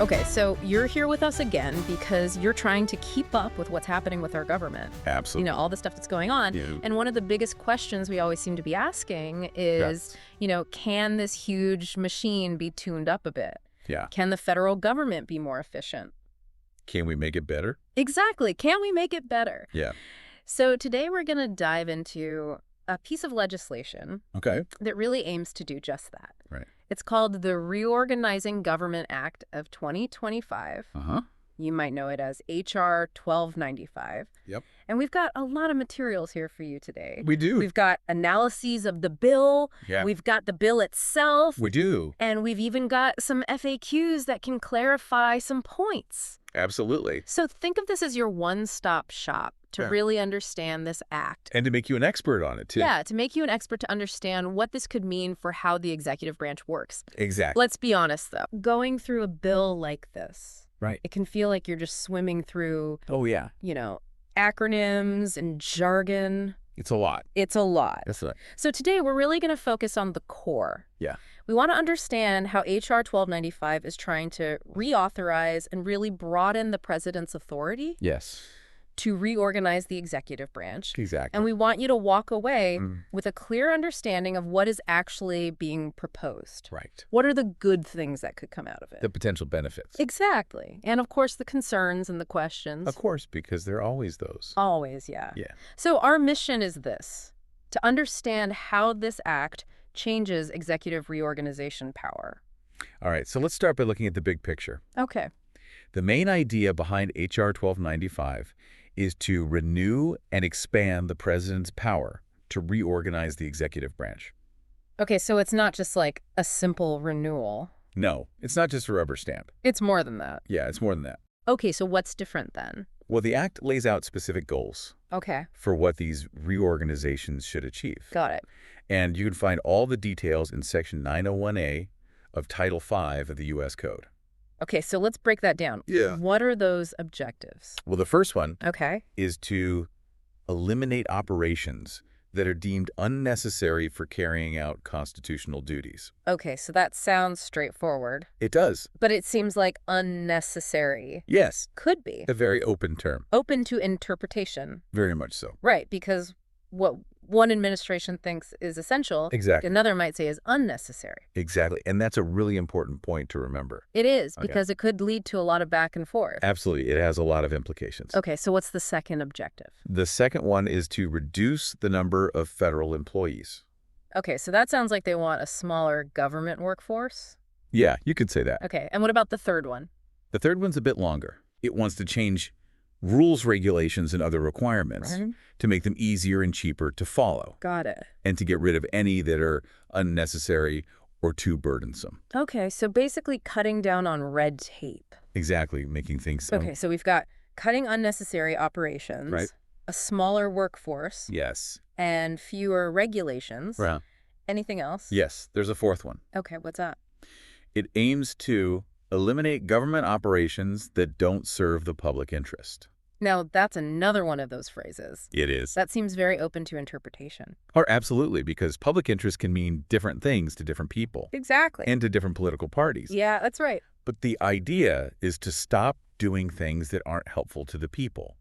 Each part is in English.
Okay, so you're here with us again because you're trying to keep up with what's happening with our government. Absolutely. All the stuff that's going on. Yeah. And one of the biggest questions we always seem to be asking is, can this huge machine be tuned up a bit? Yeah. Can the federal government be more efficient? Can we make it better? Exactly. Can we make it better? Yeah. So today we're going to dive into a piece of legislation Okay. that really aims to do just that. Right. It's called the Reorganizing Government Act of 2025. Uh-huh. You might know it as H.R. 1295. Yep. And we've got a lot of materials here for you today. We do. We've got analyses of the bill. Yeah. We've got the bill itself. We do. And we've even got some FAQs that can clarify some points. Absolutely. So think of this as your one-stop shop to really understand this act. And to make you an expert on it, too. Yeah, to make you an expert to understand what this could mean for how the executive branch works. Exactly. Let's be honest, though. Going through a bill like this, Right. it can feel like you're just swimming through, Oh, yeah. acronyms and jargon. It's a lot. It's a lot. That's right. So today we're really going to focus on the core. Yeah. We want to understand how H.R. 1295 is trying to reauthorize and really broaden the president's authority Yes. to reorganize the executive branch. Exactly. And we want you to walk away with a clear understanding of what is actually being proposed. Right. What are the good things that could come out of it? The potential benefits. Exactly. And of course, the concerns and the questions. Of course, because there are always those. Always, yeah. Yeah. So our mission is this, to understand how this act changes executive reorganization power. All right. So let's start by looking at the big picture. Okay. The main idea behind H.R. 1295 is to renew and expand the president's power to reorganize the executive branch. Okay, so it's not just like a simple renewal. No, it's not just a rubber stamp. It's more than that. Yeah, it's more than that. Okay, so what's different then? Well, the Act lays out specific goals Okay, for what these reorganizations should achieve. got it. And you can find all the details in Section 901A of Title V of the U.S. Code. Okay, so let's break that down. Yeah. What are those objectives? Well, the first one Okay. is to eliminate operations that are deemed unnecessary for carrying out constitutional duties. Okay, so that sounds straightforward, It does. but it seems like unnecessary. Yes. Could be. A very open term. Open to interpretation. Very much so. Right, because what one administration thinks is essential, Exactly. another might say is unnecessary. Exactly. And that's a really important point to remember. It is, Okay. because it could lead to a lot of back and forth. Absolutely. It has a lot of implications. Okay, so what's the second objective? The second one is to reduce the number of federal employees. Okay, so that sounds like they want a smaller government workforce. Yeah, you could say that. Okay, and what about the third one? The third one's a bit longer. It wants to change rules, regulations, and other requirements to make them easier and cheaper to follow, Got it. and to get rid of any that are unnecessary or too burdensome. Okay, so basically cutting down on red tape. Exactly, making things Okay, so we've got cutting unnecessary operations, Right. a smaller workforce, Yes. and fewer regulations. Right. Anything else? Yes, there's a fourth one. Okay, what's that? It aims to eliminate government operations that don't serve the public interest. Now, that's another one of those phrases. It is. That seems very open to interpretation. Or absolutely, because public interest can mean different things to different people Exactly. and to different political parties. Yeah, that's right. But the idea is to stop doing things that aren't helpful to the people.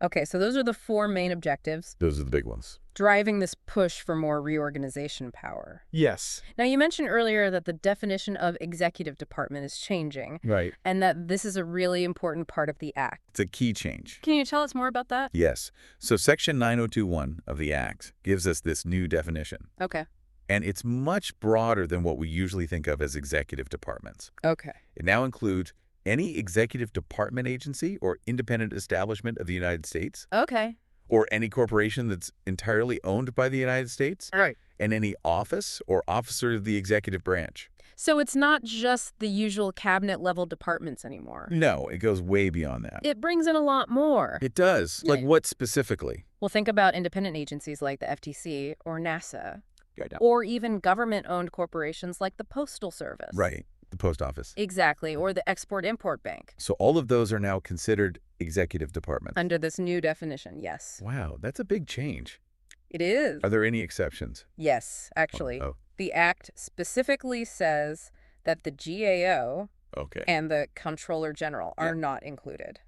Okay, so those are the four main objectives, Those are the big ones. driving this push for more reorganization power. Yes. Now, you mentioned earlier that the definition of executive department is changing, Right. and that this is a really important part of the act. It's a key change. Can you tell us more about that? Yes. So Section 9021 of the Act gives us this new definition. Okay. And it's much broader than what we usually think of as executive departments. Okay. It now includes any executive department agency or independent establishment of the United States, Okay. or any corporation that's entirely owned by the United States, All right. and any office or officer of the executive branch. So it's not just the usual cabinet-level departments anymore. No, it goes way beyond that. It brings in a lot more. It does. Like what specifically? Well, think about independent agencies like the FTC or NASA, Right. or even government-owned corporations like the Postal Service. Right. The post office. Exactly, or the Export-Import Bank. So all of those are now considered executive departments. Under this new definition, yes. Wow, that's a big change. It is. Are there any exceptions? Yes, actually. Oh. The Act specifically says that the GAO, Okay. and the Comptroller General Yeah. are not included.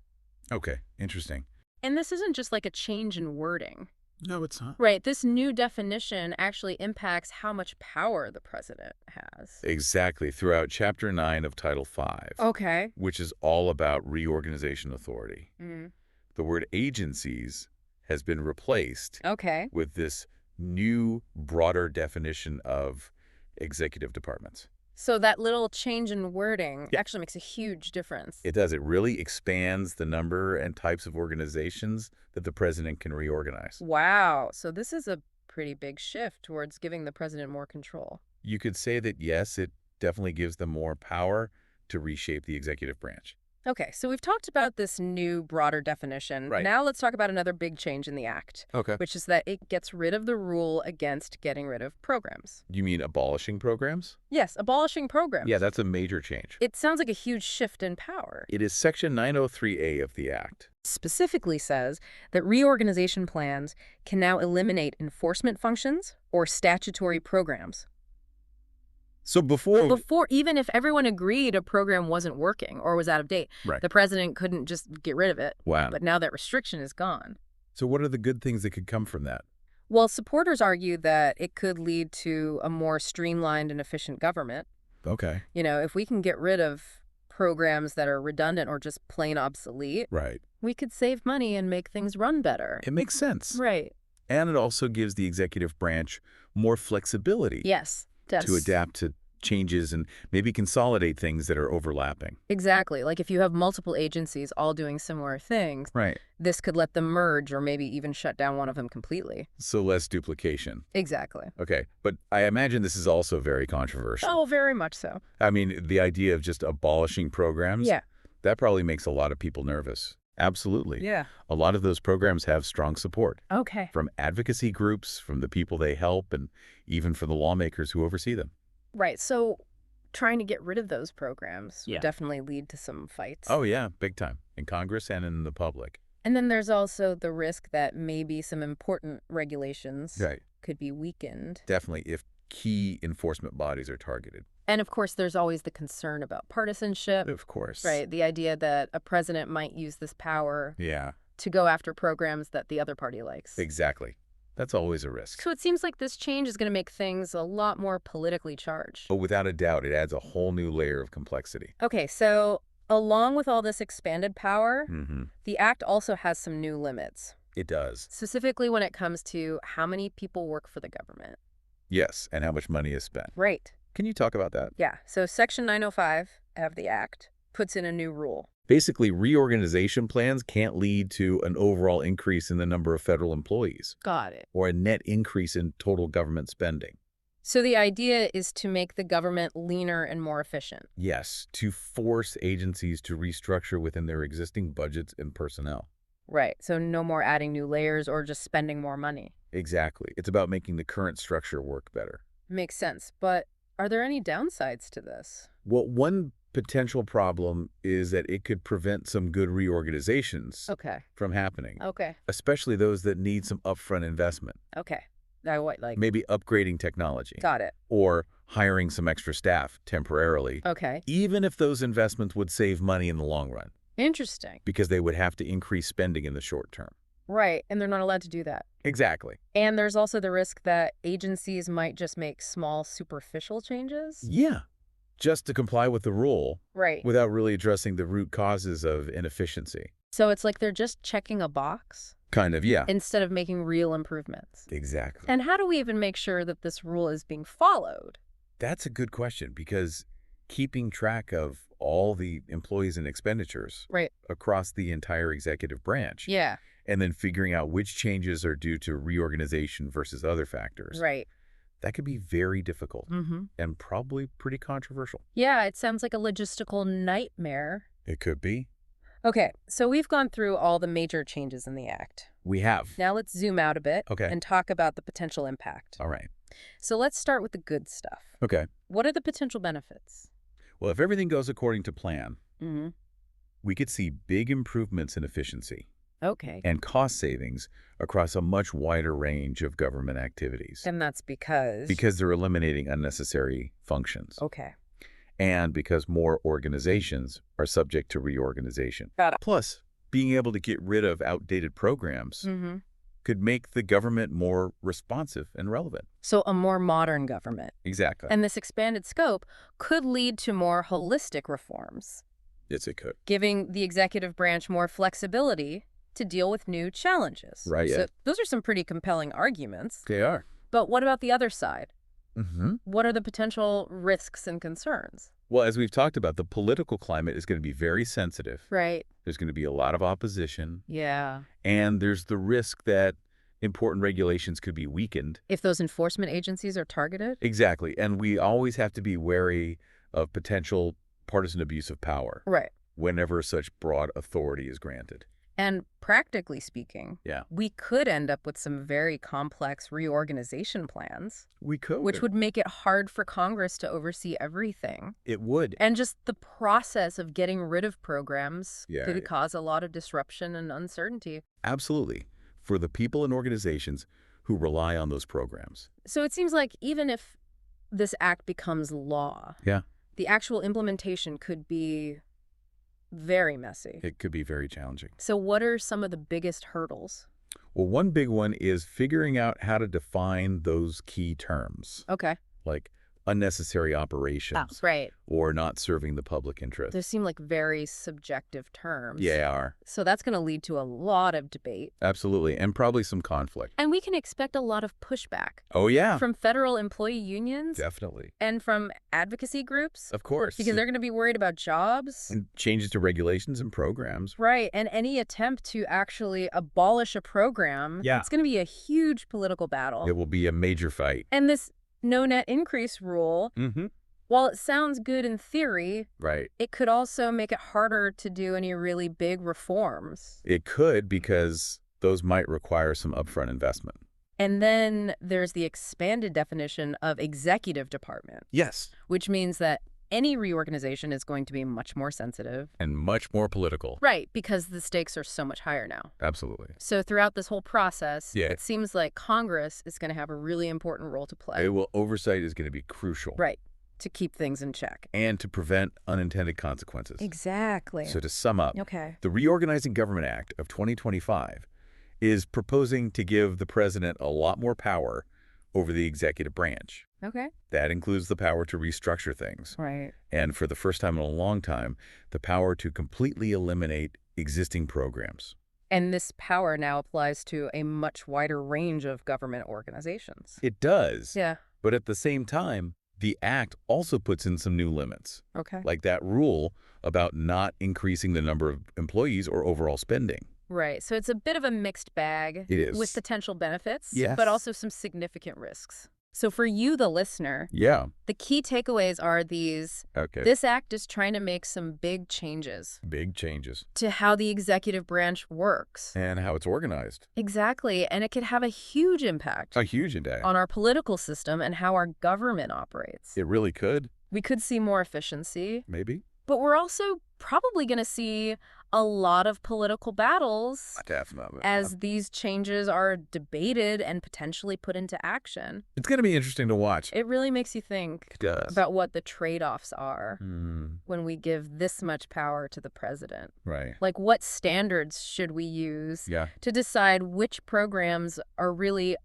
Okay. Interesting. And this isn't just like a change in wording. No, it's not. Right, this new definition actually impacts how much power the president has. Exactly. Throughout Chapter 9 of Title 5, Okay. which is all about reorganization authority, Mm. the word agencies has been replaced Okay. with this new, broader definition of executive departments. So that little change in wording Yeah. actually makes a huge difference. It does. It really expands the number and types of organizations that the president can reorganize. Wow. So this is a pretty big shift towards giving the president more control. You could say that, yes, it definitely gives them more power to reshape the executive branch. Okay, so we've talked about this new, broader definition. Right. Now let's talk about another big change in the Act, Okay. which is that it gets rid of the rule against getting rid of programs. You mean abolishing programs? Yes, abolishing programs. Yeah, that's a major change. It sounds like a huge shift in power. It is Section 903A of the Act. Specifically says that reorganization plans can now eliminate enforcement functions or statutory programs. So Before, even if everyone agreed a program wasn't working or was out of date, Right. the president couldn't just get rid of it. Wow. But now that restriction is gone. So what are the good things that could come from that? Well, supporters argue that it could lead to a more streamlined and efficient government. Okay. You know, if we can get rid of programs that are redundant or just plain obsolete, Right. we could save money and make things run better. It makes sense. Right. And it also gives the executive branch more flexibility Yes. to adapt to changes and maybe consolidate things that are overlapping. Exactly. Like if you have multiple agencies all doing similar things, Right. this could let them merge or maybe even shut down one of them completely. So less duplication. Exactly. Okay. But I imagine this is also very controversial. Oh, very much so. I mean, the idea of just abolishing programs, Yeah. that probably makes a lot of people nervous. Absolutely. Yeah. A lot of those programs have strong support Okay. from advocacy groups, from the people they help, and even from the lawmakers who oversee them. Right. So trying to get rid of those programs Yeah. would definitely lead to some fights. Oh, yeah, big time. In Congress and in the public. And then there's also the risk that maybe some important regulations Right. could be weakened. Definitely, if key enforcement bodies are targeted. And of course, there's always the concern about partisanship. Of course. Right. The idea that a president might use this power Yeah, to go after programs that the other party likes. exactly. That's always a risk. So it seems like this change is going to make things a lot more politically charged. But without a doubt, it adds a whole new layer of complexity. Okay, so along with all this expanded power, Mm-hmm. the Act also has some new limits, It does. specifically when it comes to how many people work for the government. Yes, and how much money is spent. Right. Can you talk about that? Yeah, so Section 905 of the Act puts in a new rule. Basically, reorganization plans can't lead to an overall increase in the number of federal employees Got it. or a net increase in total government spending. So the idea is to make the government leaner and more efficient. Yes, to force agencies to restructure within their existing budgets and personnel. Right, so no more adding new layers or just spending more money. Exactly. It's about making the current structure work better. Makes sense, but are there any downsides to this? Well, one potential problem is that it could prevent some good reorganizations Okay, from happening, okay, especially those that need some upfront investment, okay. maybe upgrading technology Got it. or hiring some extra staff temporarily, Okay, even if those investments would save money in the long run interesting. because they would have to increase spending in the short term. Right, and they're not allowed to do that. Exactly. And there's also the risk that agencies might just make small, superficial changes. Yeah. Just to comply with the rule Right. without really addressing the root causes of inefficiency. So it's like they're just checking a box Kind of, yeah. instead of making real improvements. Exactly. And how do we even make sure that this rule is being followed? That's a good question because keeping track of all the employees and expenditures Right. across the entire executive branch Yeah. and then figuring out which changes are due to reorganization versus other factors. Right. That could be very difficult Mm-hmm. and probably pretty controversial. Yeah, it sounds like a logistical nightmare. It could be. Okay, so we've gone through all the major changes in the Act. We have. Now let's zoom out a bit Okay. and talk about the potential impact. All right. So let's start with the good stuff. Okay. What are the potential benefits? Well, if everything goes according to plan, Mm-hmm. we could see big improvements in efficiency Okay. and cost savings across a much wider range of government activities And that's because... because they're eliminating unnecessary functions. Okay. and because more organizations are subject to reorganization. Got it. Plus, being able to get rid of outdated programs Mm-hmm. could make the government more responsive and relevant. So a more modern government. Exactly. And this expanded scope could lead to more holistic reforms, Yes, it could. giving the executive branch more flexibility to deal with new challenges. Right, yeah. So those are some pretty compelling arguments. They are. But what about the other side? Mm-hmm. What are the potential risks and concerns? Well, as we've talked about, the political climate is going to be very sensitive. Right. There's going to be a lot of opposition. Yeah. And there's the risk that important regulations could be weakened. If those enforcement agencies are targeted? Exactly. And we always have to be wary of potential partisan abuse of power Right. whenever such broad authority is granted. And practically speaking, Yeah. we could end up with some very complex reorganization plans, We could. which would make it hard for Congress to oversee everything. It would. And just the process of getting rid of programs Yeah, could yeah. cause a lot of disruption and uncertainty. Absolutely. For the people and organizations who rely on those programs. So it seems like even if this act becomes law, Yeah. the actual implementation could be very messy. It could be very challenging. So what are some of the biggest hurdles? Well, one big one is figuring out how to define those key terms, Okay. like unnecessary operations Right. or not serving the public interest. Those seem like very subjective terms. Yeah, are. So that's going to lead to a lot of debate. Absolutely. And probably some conflict. And we can expect a lot of pushback Oh, yeah. from federal employee unions Definitely. and from advocacy groups Of course. because they're going to be worried about jobs. And changes to regulations and programs. Right. And any attempt to actually abolish a program, Yeah. it's going to be a huge political battle. It will be a major fight. And this no net increase rule, Mm-hmm. while it sounds good in theory, Right. it could also make it harder to do any really big reforms. It could because those might require some upfront investment. And then there's the expanded definition of executive department, Yes. which means that any reorganization is going to be much more sensitive. And much more political. Right, because the stakes are so much higher now. Absolutely. So throughout this whole process, Yeah. it seems like Congress is going to have a really important role to play. Oversight is going to be crucial. Right, to keep things in check. And to prevent unintended consequences. Exactly. So to sum up, Okay. the Reorganizing Government Act of 2025 is proposing to give the president a lot more power over the executive branch. Okay. That includes the power to restructure things. Right. And for the first time in a long time, the power to completely eliminate existing programs. And this power now applies to a much wider range of government organizations. It does. Yeah. But at the same time, the act also puts in some new limits, Okay. like that rule about not increasing the number of employees or overall spending. Right. So it's a bit of a mixed bag. It is. With potential benefits, Yes. but also some significant risks. So for you, the listener, Yeah. the key takeaways are these. Okay. This act is trying to make some big changes Big changes. to how the executive branch works. And how it's organized. Exactly. And it could have a huge impact A huge impact. on our political system and how our government operates. It really could. We could see more efficiency, Maybe. but we're also probably going to see a lot of political battles Definitely. as these changes are debated and potentially put into action. It's going to be interesting to watch. It really makes you think It does. about what the trade-offs are Mm, when we give this much power to the president. right. Like, what standards should we use Yeah. to decide which programs are really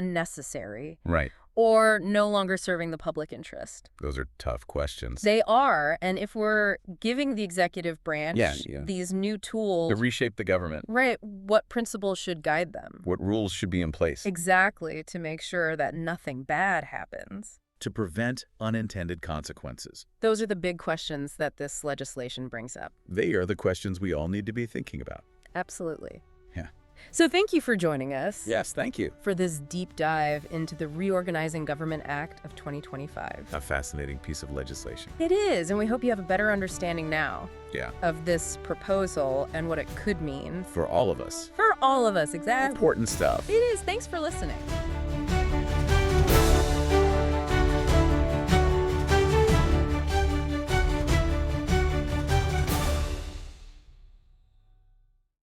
unnecessary Right. or no longer serving the public interest? Those are tough questions. They are, and if we're giving the executive branch Yeah. these new tools, To reshape the government. right, what principles should guide them? What rules should be in place Exactly, to make sure that nothing bad happens. to prevent unintended consequences? Those are the big questions that this legislation brings up. They are the questions we all need to be thinking about. Absolutely. Yeah. So thank you for joining us Yes, thank you. for this deep dive into the Reorganizing Government Act of 2025. A fascinating piece of legislation. It is, and we hope you have a better understanding now Yeah. of this proposal and what it could mean For all of us. for all of us. Exactly. Important stuff. It is. Thanks for listening.